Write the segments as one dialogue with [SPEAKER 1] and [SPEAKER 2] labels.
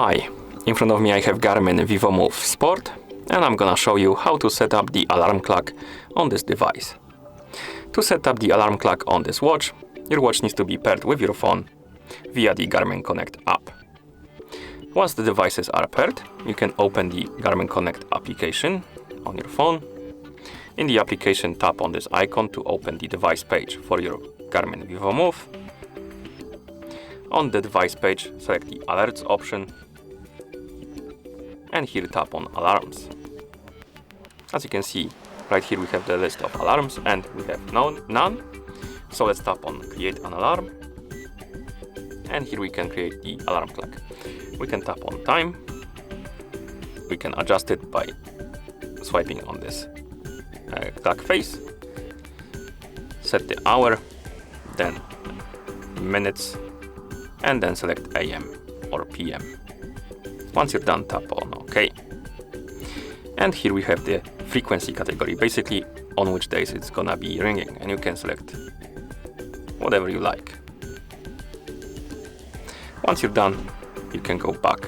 [SPEAKER 1] Hi, in front of me I have GARMIN Vivomove Sport, and I'm gonna show you how to set up the alarm clock on this device. To set up the alarm clock on this watch, your watch needs to be paired with your phone via the Garmin Connect app. Once the devices are paired, you can open the Garmin Connect application on your phone. In the application, tap on this icon to open the device page for your Garmin Vivomove. On the device page, select the Alerts option, and here tap on Alarms. As you can see, right here we have the list of alarms, and we have none. So let's tap on Create an Alarm, and here we can create the alarm clock. We can tap on Time. We can adjust it by swiping on this clock face. Set the hour, then minutes, and then select AM or PM. Once you're done, tap on OK. And here we have the frequency category, basically on which days it's gonna be ringing, and you can select whatever you like. Once you're done, you can go back,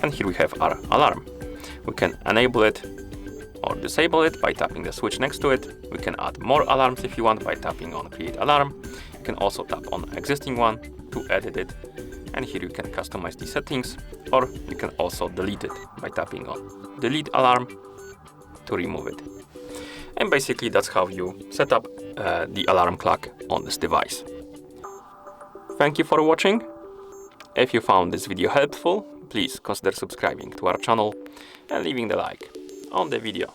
[SPEAKER 1] and here we have our alarm. We can enable it or disable it by tapping the switch next to it. We can add more alarms if you want by tapping on Create Alarm. You can also tap on existing one to edit it, and here you can customize the settings, or you can also delete it by tapping on Delete Alarm to remove it. And basically that's how you set up the alarm clock on this device. Thank you for watching. If you found this video helpful, please consider subscribing to our channel and leaving the like on the video.